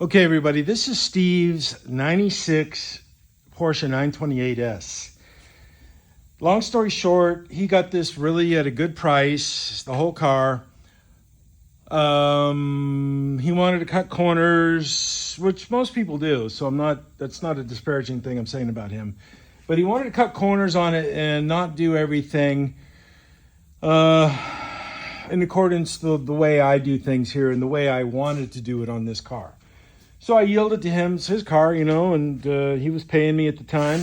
Okay, everybody, this is Steve's 96 Porsche 928S. Long story short, he got this really at a good price, the whole car. He wanted to cut corners, which most people do, so that's not a disparaging thing I'm saying about him. But he wanted to cut corners on it and not do everything in accordance to the way I do things here and the way I wanted to do it on this car. So I yielded to him. It's his car, and he was paying me at the time.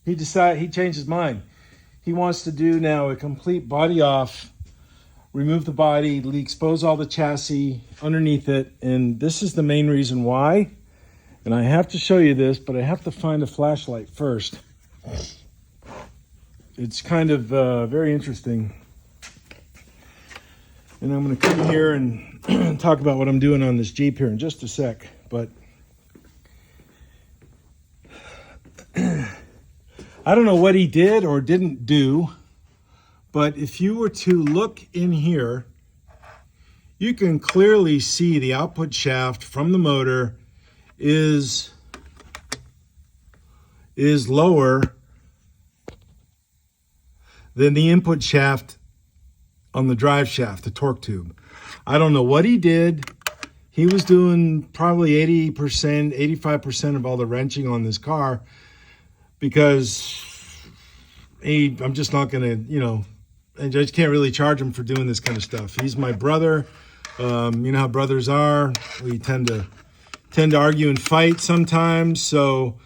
He changed his mind. He wants to do now a complete body off, remove the body, expose all the chassis underneath it. And this is the main reason why. And I have to show you this, but I have to find a flashlight first. It's kind of very interesting. And I'm going to come here and talk about what I'm doing on this Jeep here in just a sec. But I don't know what he did or didn't do. But if you were to look in here, you can clearly see the output shaft from the motor is lower than the input shaft on the drive shaft, the torque tube. I don't know what he did. He was doing probably 80%, 85% of all the wrenching on this car because I'm just not going to, I just can't really charge him for doing this kind of stuff. He's my brother. You know how brothers are. We tend to argue and fight sometimes, so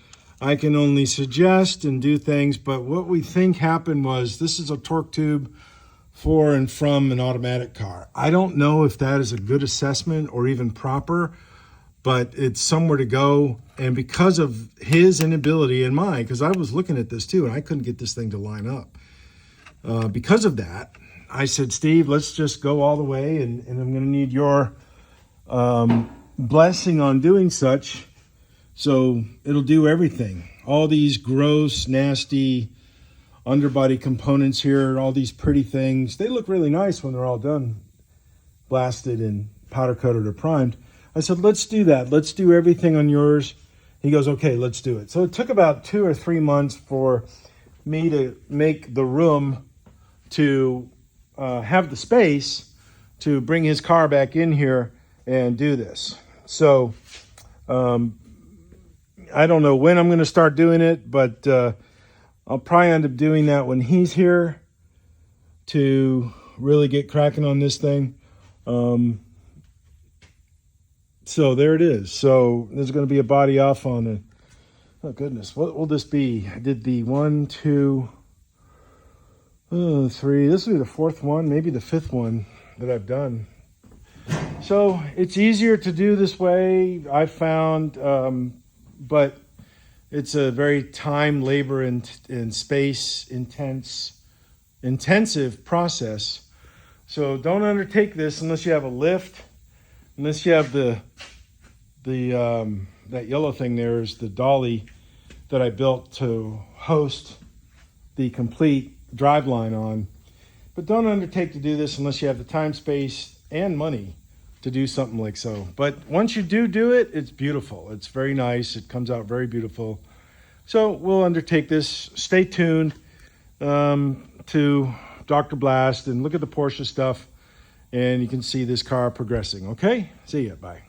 I can only suggest and do things. But what we think happened was this is a torque tube for and from an automatic car. I don't know if that is a good assessment or even proper, but it's somewhere to go. And because of his inability and mine, because I was looking at this too, and I couldn't get this thing to line up. Because of that, I said, Steve, let's just go all the way, and I'm going to need your blessing on doing such. So it'll do everything. All these gross, nasty underbody components here, all these pretty things. They look really nice when they're all done, blasted and powder coated or primed. I said, let's do that. Let's do everything on yours. He goes, okay, let's do it. So it took about 2 or 3 months for me to make the room to have the space to bring his car back in here and do this. So I don't know when I'm going to start doing it, but I'll probably end up doing that when he's here to really get cracking on this thing. So there it is. So there's going to be a body off on it. Oh, goodness. What will this be? I did the 1, 2, 3. This will be the 4th one, maybe the 5th one that I've done. So it's easier to do this way, I found, but it's a very time, labor, and space intensive process. So don't undertake this unless you have a lift, unless you have that yellow thing there is the dolly that I built to host the complete drive line on. But don't undertake to do this unless you have the time, space, and money to do something like so. But once you do it, it's beautiful. It's very nice. It comes out very beautiful. So we'll undertake this. Stay tuned to Dr. Blast and look at the Porsche stuff, and you can see this car progressing. Okay? See ya. Bye.